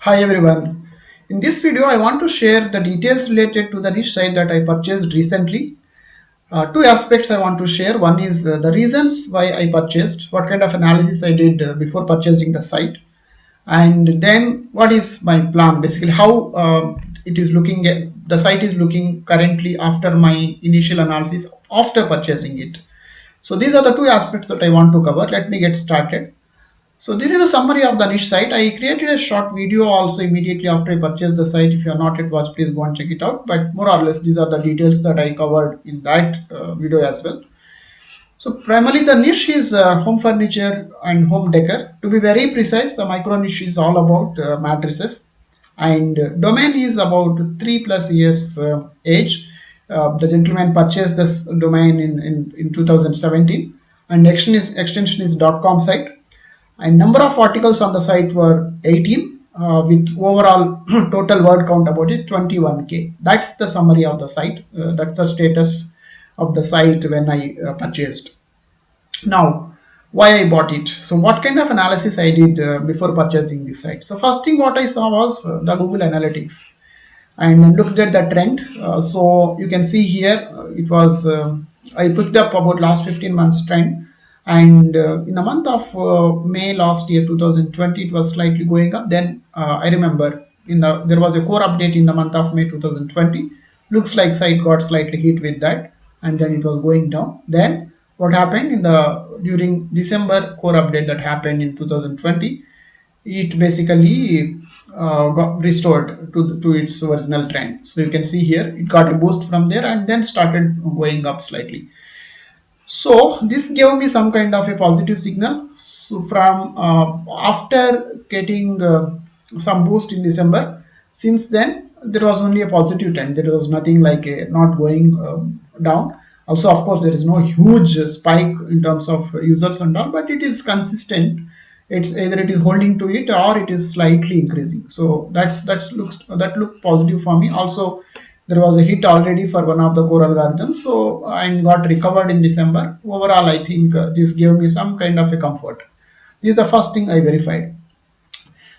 Hi everyone. In this video, I want to share the details related to the niche site that I purchased recently. Two aspects I want to share. One is the reasons why I purchased, what kind of analysis I did before purchasing the site, and then what is my plan. Basically, how it is looking at the site is looking currently after my initial analysis after purchasing it. So these are the two aspects that I want to cover. Let me get started. So this is a summary of the niche site. I created a short video also immediately after I purchased the site. If you are not yet watched, please go and check it out. But more or less, these are the details that I covered in that video as well. So primarily the niche is home furniture and home decor. To be very precise, the micro niche is all about mattresses, and domain is about 3+ years age. The gentleman purchased this domain in 2017, and extension is .com site, and number of articles on the site were 18 with overall total word count about it 21k. That's the summary of the site. That's the status of the site when I purchased. Now, why I bought it. So what kind of analysis I did before purchasing this site? So first thing what I saw was the Google Analytics and looked at the trend. So you can see here it was I picked up about last 15 months trend, and in the month of May last year 2020 it was slightly going up. Then I remember there was a core update in the month of May 2020. Looks like site got slightly hit with that, and then it was going down. Then what happened in the during December core update that happened in 2020, it basically got restored to its original trend. So you can see here it got a boost from there and then started going up slightly. So this gave me some kind of a positive signal. So from after getting some boost in December, since then there was only a positive trend. There was nothing like a not going down. Also, of course, there is no huge spike in terms of users and all, but it is consistent. It's either it is holding to it or it is slightly increasing. So that looked positive for me. Also, there was a hit already for one of the core algorithms, so I got recovered in December. Overall, I think this gave me some kind of a comfort. This is the first thing I verified.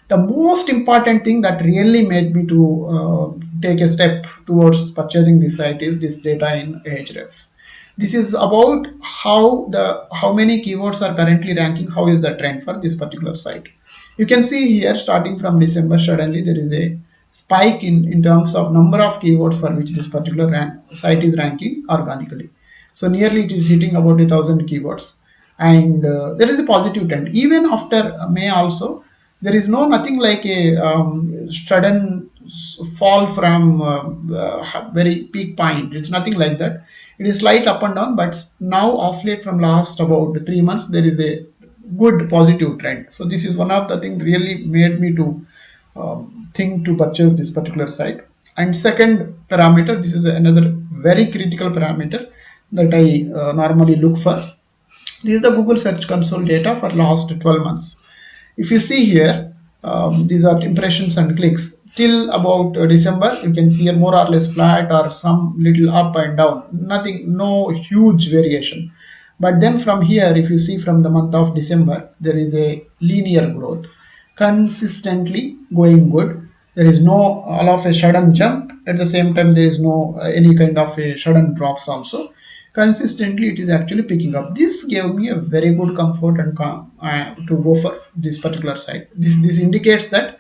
The most important thing that really made me to take a step towards purchasing this site is this data in Ahrefs. This is about how many keywords are currently ranking, how is the trend for this particular site. You can see here starting from December, suddenly there is a spike in terms of number of keywords for which this particular site is ranking organically. So nearly it is hitting about 1,000 keywords, and there is a positive trend even after May also. There is nothing like a sudden fall from very peak point. It's nothing like that. It is slight up and down, but now off late from last about 3 months there is a good positive trend. So this is one of the things really made me to think to purchase this particular site. And second parameter, this is another very critical parameter that I normally look for. This is the Google Search Console data for last 12 months. If you see here, these are impressions and clicks till about December. You can see here more or less flat or some little up and down. Nothing, no huge variation. But then from here, if you see from the month of December, there is a linear growth, consistently going good. There is no all of a sudden jump. At the same time, there is no any kind of a sudden drops also. Consistently it is actually picking up. This gave me a very good comfort and to go for this particular site. This indicates that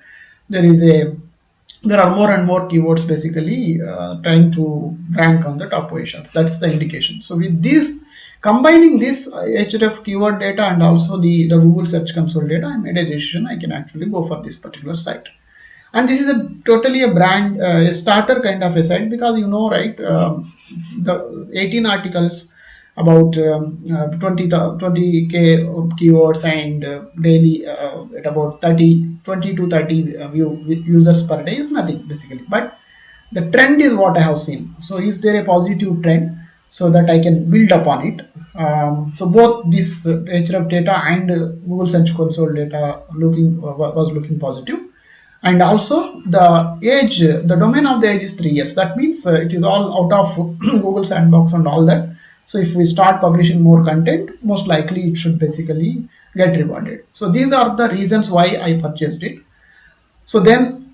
there are more and more keywords basically trying to rank on the top positions. That's the indication. So with this, combining this href keyword data and also the Google Search Console data, I made a decision I can actually go for this particular site. And this is a totally a brand a starter kind of a site, because right, the 18 articles about 20k keywords, and daily at about 20 to 30 users per day is nothing basically, but the trend is what I have seen. So is there a positive trend so that I can build upon it? So both this href data and Google Search Console data was looking positive. And also the age, the domain of the age is 3 years. That means it is all out of Google Sandbox and all that. So if we start publishing more content, most likely it should basically get rewarded. So these are the reasons why I purchased it. So then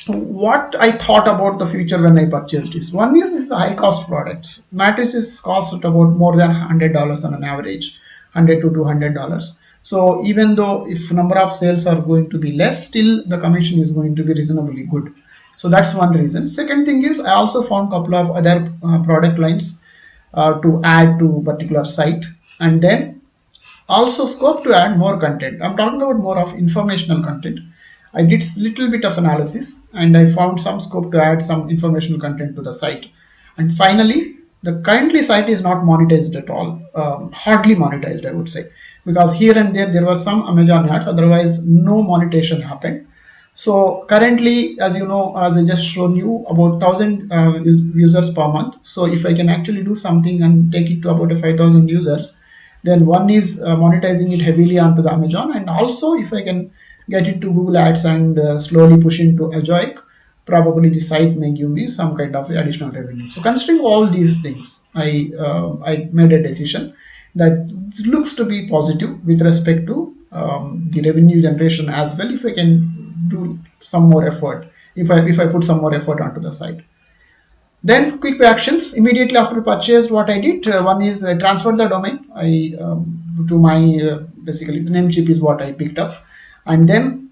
what I thought about the future when I purchased this. One is this high cost products. Matrices cost about more than $100 on an average, $100 to $200. So even though if number of sales are going to be less, still the commission is going to be reasonably good. So that's one reason. Second thing is I also found couple of other product lines to add to particular site, and then also scope to add more content. I'm talking about more of informational content. I did little bit of analysis and I found some scope to add some informational content to the site. And finally, the currently site is not monetized at all, hardly monetized, I would say, because here and there was some Amazon ads, otherwise no monetization happened. So currently, as you know, as I just shown you, about 1,000 users per month. So if I can actually do something and take it to about 5,000 users, then one is monetizing it heavily onto the Amazon, and also if I can get it to Google Ads and slowly push into EZOIC, probably the site may give me some kind of additional revenue. So considering all these things, I made a decision that it looks to be positive with respect to the revenue generation as well. If I can do some more effort, if I put some more effort onto the site. Then quick actions immediately after purchased. What I did, one is I transferred the domain I to my basically the name chip is what I picked up, and then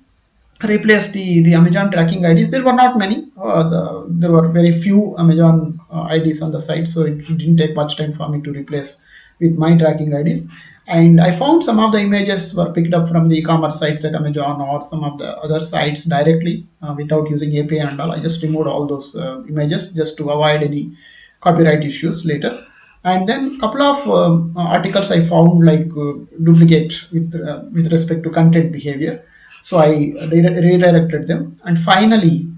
replaced the Amazon tracking IDs. There were not many. There were very few Amazon IDs on the site, so it didn't take much time for me to replace with my tracking IDs. And I found some of the images were picked up from the e-commerce sites like Amazon or some of the other sites directly without using API and all. I just removed all those images just to avoid any copyright issues later. And then a couple of articles I found like duplicate with respect to content behavior. So I redirected them, and finally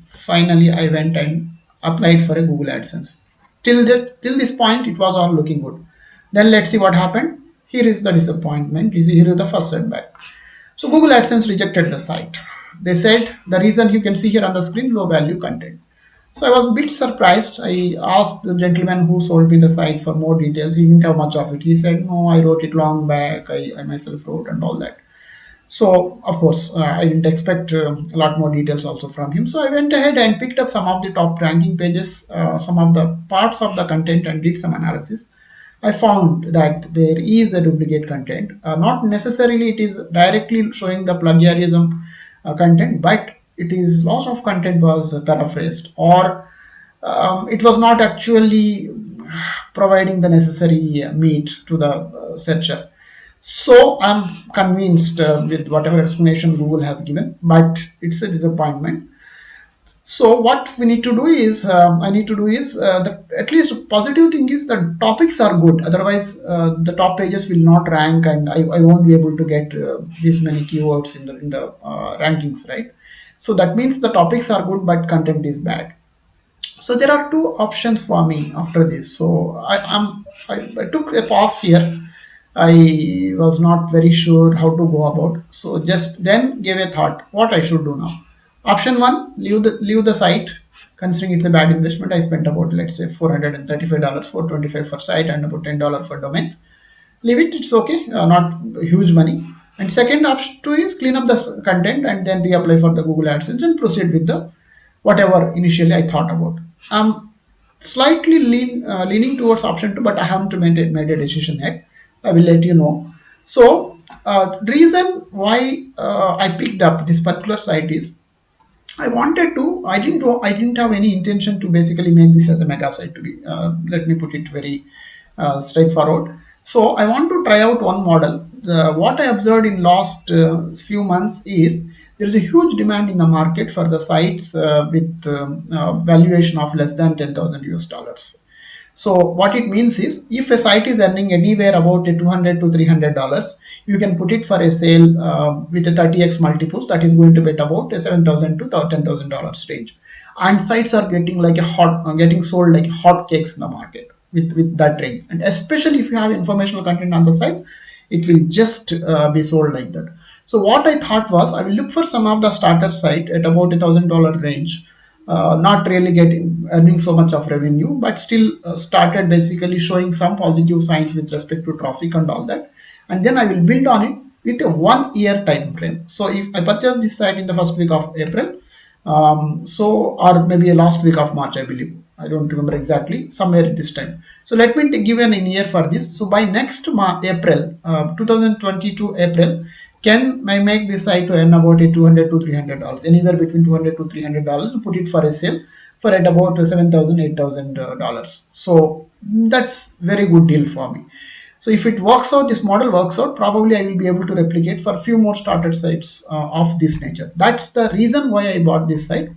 I went and applied for a Google AdSense. Till this point, it was all looking good. Then let's see what happened. Here is the disappointment. Here is the first setback. So Google AdSense rejected the site. They said the reason you can see here on the screen, low value content. So I was a bit surprised. I asked the gentleman who sold me the site for more details. He didn't have much of it. He said, no, I wrote it long back. I myself wrote and all that. So of course, I didn't expect a lot more details also from him. So I went ahead and picked up some of the top ranking pages, some of the parts of the content, and did some analysis. I found that there is a duplicate content. Not necessarily it is directly showing the plagiarism content, but it is lots of content was paraphrased, or it was not actually providing the necessary meat to the searcher. So I'm convinced with whatever explanation Google has given, but it's a disappointment. So what we need to do is, I need to do is, at least positive thing is the topics are good. Otherwise, the top pages will not rank, and I won't be able to get these many keywords in the rankings, right? So that means the topics are good, but content is bad. So there are two options for me after this. So I took a pause here. I was not very sure how to go about. So just then gave a thought what I should do now. Option one, leave the site. Considering it's a bad investment, I spent about, let's say, $435, $425 for site, and about $10 for domain. Leave it, it's okay, not huge money. And second option two is clean up the content and then reapply for the Google AdSense and proceed with the whatever initially I thought about. I'm slightly leaning towards option two, but I haven't made a decision yet. I will let you know. So reason why I picked up this particular site is I wanted to. I didn't have any intention to basically make this as a mega site. To be, let me put it very straightforward. So I want to try out one model. What I observed in last few months is there is a huge demand in the market for the sites with valuation of less than 10,000 US dollars. So what it means is, if a site is earning anywhere about a $200 to $300, you can put it for a sale with a 30x multiple. That is going to be at about a $7,000 to $10,000 range. And sites are getting like getting sold like hotcakes in the market with that range. And especially if you have informational content on the site, it will just be sold like that. So what I thought was, I will look for some of the starter site at about $1,000 range. Not really earning so much of revenue, but still started basically showing some positive signs with respect to traffic and all that. And then I will build on it with a 1 year time frame. So if I purchase this site in the first week of April, so or maybe last week of March, I believe. I don't remember exactly, somewhere at this time. So let me give an in year for this. So by next April, 2022 April, can I make this site to earn about a $200 to $300, anywhere between $200 to $300, put it for a sale for at about $7,000 $8,000. So that's very good deal for me. So if it works out, this model works out, probably I will be able to replicate for a few more started sites of this nature. That's the reason why I bought this site.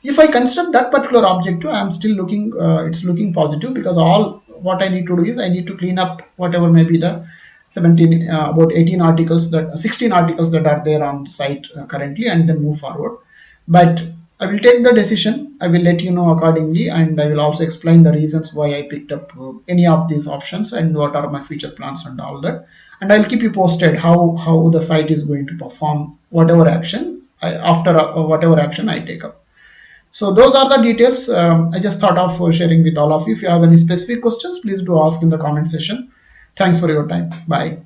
If I construct that particular objective, I'm still looking, it's looking positive, because all what I need to do is I need to clean up whatever may be the 17, about 18 articles, that 16 articles that are there on the site currently, and then move forward. But I will take the decision. I will let you know accordingly, and I will also explain the reasons why I picked up any of these options and what are my future plans and all that. And I'll keep you posted how the site is going to perform whatever action after whatever action I take up. So those are the details. I just thought of sharing with all of you. If you have any specific questions, please do ask in the comment section. Thanks for your time. Bye.